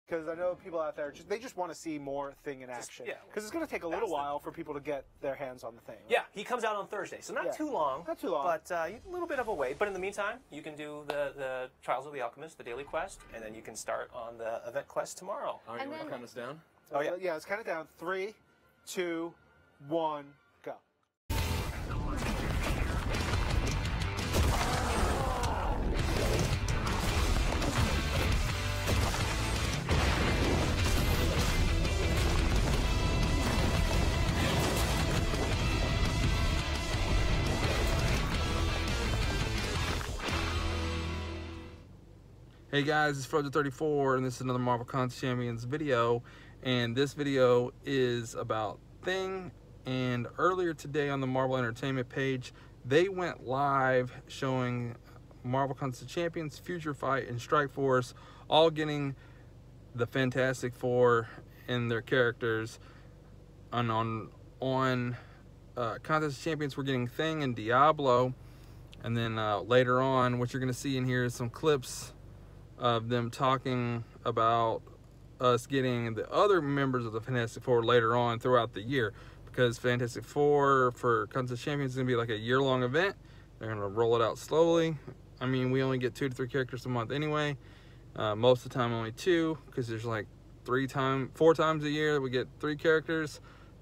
Because I know people out there, they just want to see more Thing in action. Yeah. Because it's going to take a little while for people to get their hands on the Thing. Right? Yeah, he comes out on Thursday, so not too long. Not too long. But a little bit of a wait. But in the meantime, you can do the Trials of the Alchemist, the daily quest, and then you can start on the event quest tomorrow. All right, you want to count us down? Oh, yeah. Yeah, let's count it down. 3, 2, 1, go. Hey guys, it's Frozen34 and this is another Marvel Contest Champions video, and this video is about Thing. And earlier today on the Marvel Entertainment page, they went live showing Marvel Contest Champions, Future Fight, and Strike Force all getting the Fantastic Four and their characters. And on Contest Champions, we're getting Thing and Diablo, and then later on, what you're going to see in here is some clips of them talking about us getting the other members of the Fantastic Four later on throughout the year, because Fantastic Four for Contest Champions is going to be like a year-long event. They're going to roll it out slowly. I mean, we only get 2 to 3 characters a month anyway. Most of the time only 2, because there's like 4 times a year that we get 3 characters.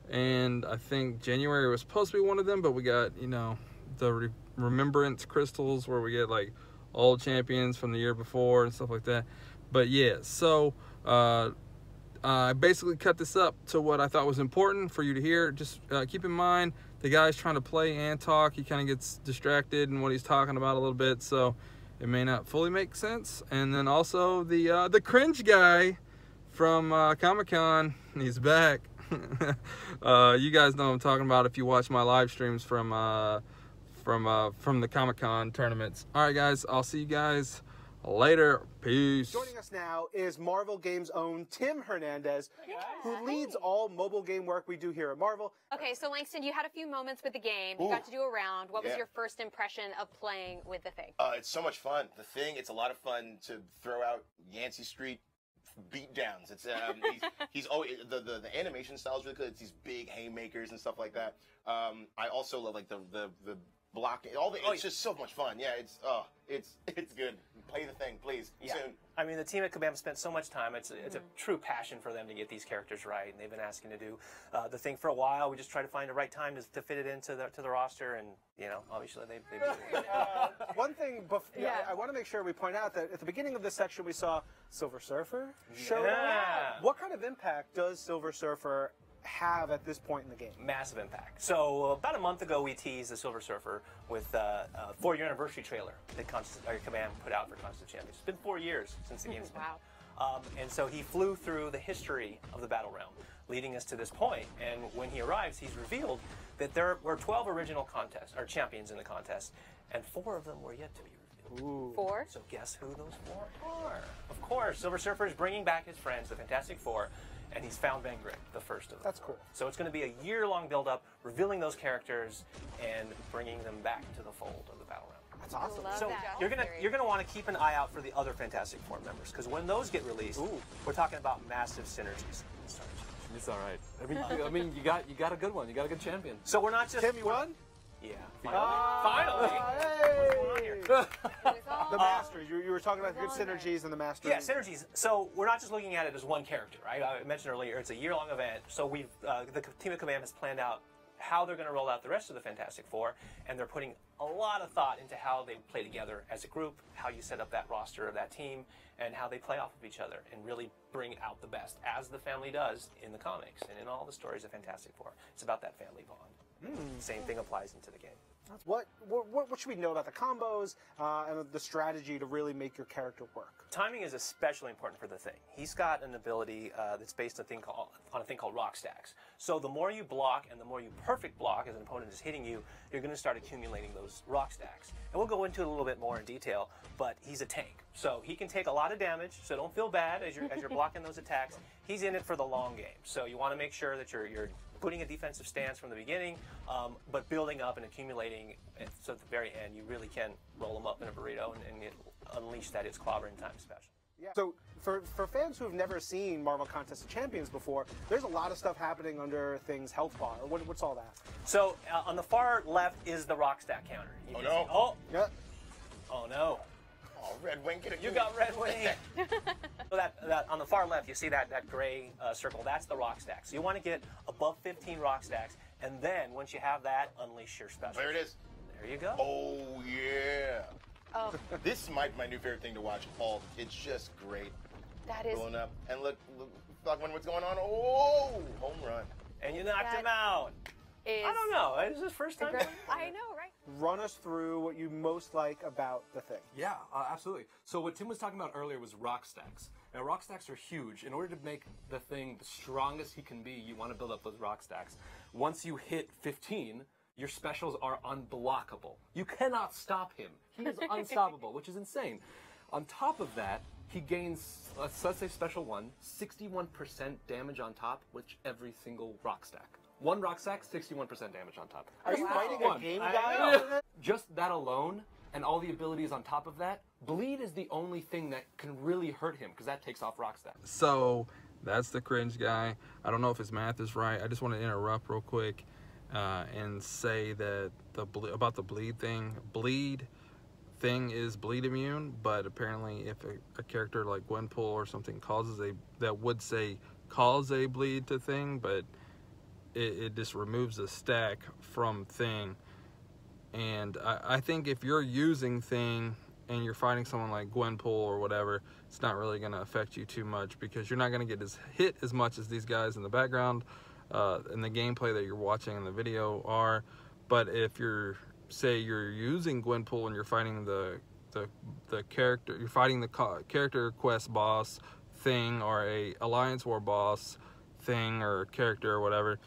And I think January was supposed to be one of them, but we got, you know, the remembrance crystals where we get like old champions from the year before and stuff like that. But yeah, so I basically cut this up to what I thought was important for you to hear. Just keep in mind, the guy's trying to play and talk. He kind of gets distracted in what he's talking about a little bit, so it may not fully make sense. And then also the cringe guy from Comic-Con, he's back. You guys know what I'm talking about if you watch my live streams from the Comic-Con tournaments. All right, guys, I'll see you guys later. Peace. Joining us now is Marvel Games' own Tim Hernandez, who leads all mobile game work we do here at Marvel. Okay, so Langston, you had a few moments with the game. You got to do a round. What was your first impression of playing with the Thing? It's so much fun. The Thing, it's a lot of fun to throw out Yancey Street beatdowns. It's he's always the animation style is really good. It's these big haymakers and stuff like that. I also love like the blocking. It's just so much fun. Yeah, it's good. Play the Thing, please. Yeah. Soon. I mean, the team at Kabam spent so much time. It's a true passion for them to get these characters right, and they've been asking to do the Thing for a while. We just try to find the right time to fit it into the roster, and you know, obviously they One thing, I want to make sure we point out that at the beginning of this section we saw Silver Surfer show up. What kind of impact does Silver Surfer have at this point in the game? Massive impact. So about a month ago, we teased the Silver Surfer with a 4-year anniversary trailer that Kabam put out for Contest of Champions. It's been 4 years since the game's been out. And so he flew through the history of the Battle Realm, leading us to this point. And when he arrives, he's revealed that there were 12 original champions in the contest, and 4 of them were yet to be revealed. Ooh. 4? So guess who those 4 are? Of course, Silver Surfer is bringing back his friends, the Fantastic Four, and he's found Van Grick, the first of them. That's cool. So it's going to be a year-long build-up, revealing those characters and bringing them back to the fold of the Battle Realm. That's awesome. So you're gonna want to keep an eye out for the other Fantastic Four members, because when those get released, we're talking about massive synergies. It's all right. I mean, you got a good one. You got a good champion. So we're not just Tim, you won? Yeah. Finally. Hey. What's going on here? The Masters. You were talking about good synergies in the Masters. Yeah, synergies. So we're not just looking at it as one character, right? I mentioned earlier it's a year-long event. So we've the team at Kabam has planned out how they're going to roll out the rest of the Fantastic Four, and they're putting a lot of thought into how they play together as a group, how you set up that roster of that team, and how they play off of each other and really bring out the best, as the family does in the comics and in all the stories of Fantastic Four. It's about that family bond. Same thing applies into the game. What should we know about the combos and the strategy to really make your character work? Timing is especially important for the Thing. He's got an ability that's based on a thing called rock stacks. So the more you block and the more you perfect block as an opponent is hitting you, you're going to start accumulating those rock stacks. And we'll go into it a little bit more in detail, but he's a tank. So he can take a lot of damage, so don't feel bad as you're blocking those attacks. He's in it for the long game. So you want to make sure that you're putting a defensive stance from the beginning, but building up and accumulating, so at the very end you really can roll them up in a burrito and unleash that It's Clobbering Time special. Yeah. So for fans who have never seen Marvel Contest of Champions before, there's a lot of stuff happening under Thing's health bar. What's all that? So on the far left is the rock stack counter. Oh no! Oh, Yeah. oh no! Oh, Red Wing, get it! You got Red Wing. So that on the far left, you see that gray circle. That's the rock stack. So you want to get above 15 rock stacks, and then once you have that, unleash your special. There it is. There you go. Oh yeah. Oh, This is my new favorite thing to watch. Hulk. It's just great. that is. Blowing up. And look, what's going on? Oh, home run. And you knocked That him out. Is I don't know. It's his first time. I know, right? Run us through what you most like about the Thing. Yeah, absolutely. So what Tim was talking about earlier was rock stacks. Now rock stacks are huge. In order to make the Thing the strongest he can be, you want to build up those rock stacks. Once you hit 15, your specials are unblockable. You cannot stop him. He is unstoppable, which is insane. On top of that, he gains, let's say special 1, 61% damage on top with every single rock stack. One rock stack, 61% damage on top. Are you writing a One. game I guide? know. Just that alone, and all the abilities on top of that, bleed is the only thing that can really hurt him, because that takes off rock stacks. So that's the cringe guy. I don't know if his math is right. I just want to interrupt real quick and say that about the bleed thing. Bleed thing is bleed immune, but apparently if a character like Gwenpool or something cause a bleed to Thing, but it just removes a stack from Thing. And I think if you're using Thing and you're fighting someone like Gwenpool or whatever, it's not really going to affect you too much, because you're not going to get hit as much as these guys in the background in the gameplay that you're watching in the video are. But if you're using Gwenpool and you're fighting the character, you're fighting the character quest boss Thing, or a Alliance War boss Thing or character or whatever,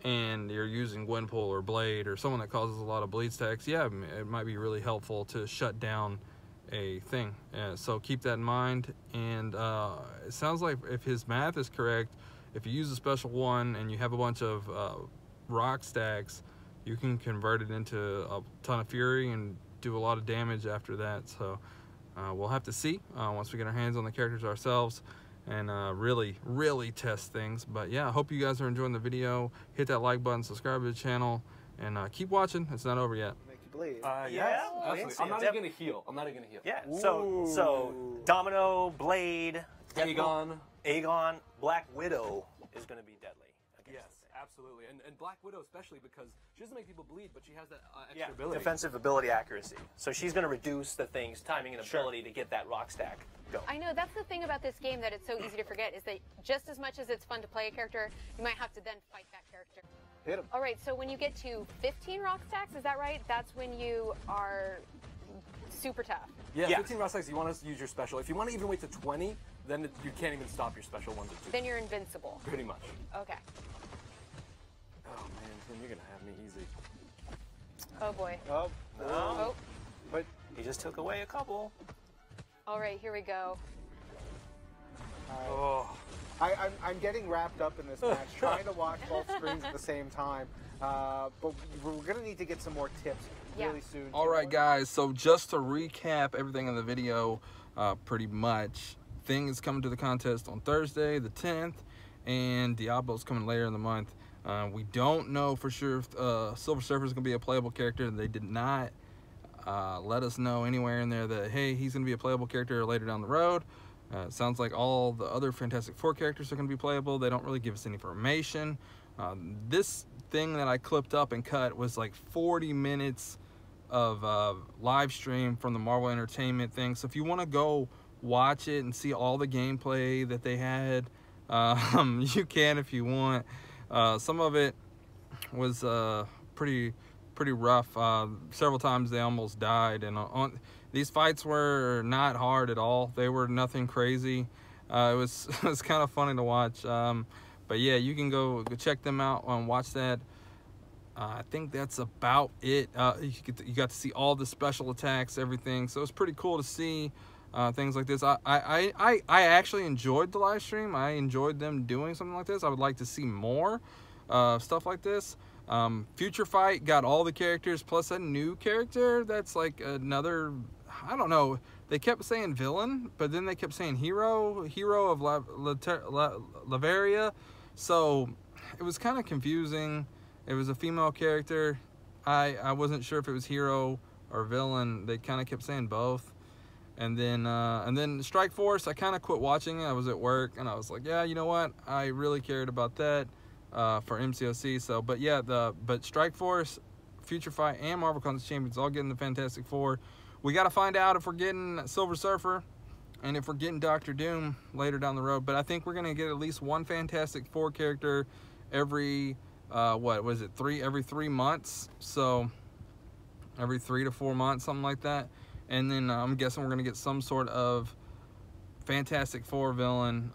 and you're using Gwenpool or Blade or someone that causes a lot of bleed stacks, yeah, it might be really helpful to shut down a Thing. So keep that in mind. And it sounds like, if his math is correct, if you use a special 1 and you have a bunch of rock stacks, you can convert it into a ton of fury and do a lot of damage after that. So we'll have to see once we get our hands on the characters ourselves and really test things. But yeah, I hope you guys are enjoying the video. Hit that like button, subscribe to the channel, and keep watching. It's not over yet. Make you bleed. Yes, Ooh, absolutely. I'm not even gonna heal. I'm not even gonna heal. Yeah. So Domino, Blade, Aegon, Black Widow is going to be deadly. Yes, absolutely. And Black Widow especially, because she doesn't make people bleed, but she has that extra ability. Defensive ability accuracy. So she's going to reduce the Thing's timing and ability to get that rock stack going. I know, that's the thing about this game that it's so easy to forget, is that just as much as it's fun to play a character, you might have to then fight that character. Hit him. All right, so when you get to 15 rock stacks, is that right? That's when you are super tough. Yeah, Yeah. 15 rock stacks, you want to use your special. If you want to even wait to 20, then you can't even stop your special 1 to 2. Then you're invincible. Pretty much. Okay. Oh man, Tim, you're gonna have me easy. Oh boy. Oh, No. Oh. but He just took away a couple. All right, here we go. Oh. I'm getting wrapped up in this match, trying to watch both screens at the same time. But we're going to need to get some more tips really soon. All right, guys. So just to recap everything in the video, pretty much, Thing is coming to the contest on Thursday, the 10th, and Diablo's coming later in the month. We don't know for sure if Silver Surfer is going to be a playable character. They did not let us know anywhere in there that, hey, he's going to be a playable character later down the road. It sounds like all the other Fantastic Four characters are going to be playable. They don't really give us any information. This thing that I clipped up and cut was like 40 minutes of live stream from the Marvel Entertainment thing. So if you want to go watch it and see all the gameplay that they had, you can if you want. Some of it was pretty rough. Several times they almost died, and these fights were not hard at all. They were nothing crazy. It was kind of funny to watch. But yeah, you can go check them out and watch that. I think that's about it. You got to see all the special attacks, everything. So it's pretty cool to see things like this. I actually enjoyed the live stream. I enjoyed them doing something like this. I would like to see more stuff like this. Future Fight got all the characters plus a new character that's like another, I don't know, they kept saying villain, but then they kept saying hero of Latveria. So it was kind of confusing. It was a female character. I wasn't sure if it was hero or villain. They kind of kept saying both. And then Strike Force, I kind of quit watching it. I was at work, and I was like, yeah, you know what? I really cared about that for MCOC. So, but yeah, but Strike Force, Future Fight, and Marvel Contest Champions all getting the Fantastic Four. We got to find out if we're getting Silver Surfer and if we're getting Doctor Doom later down the road. But I think we're going to get at least one Fantastic Four character every, every 3 months. So every 3 to 4 months, something like that. And then I'm guessing we're going to get some sort of Fantastic Four villain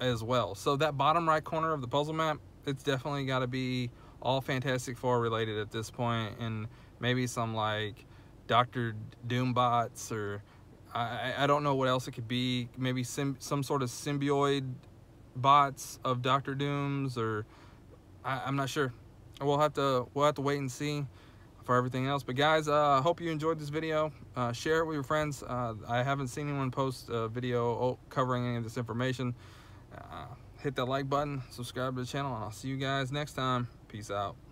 as well. So that bottom right corner of the puzzle map, it's definitely got to be all Fantastic Four related at this point. And maybe some like Doctor Doom bots, or I don't know what else it could be. Maybe some sort of symbioid bots of Doctor Dooms, or I'm not sure. We'll have to wait and see for everything else. But guys, I hope you enjoyed this video. Share it with your friends. I haven't seen anyone post a video covering any of this information. Hit that like button, subscribe to the channel, and I'll see you guys next time. Peace out.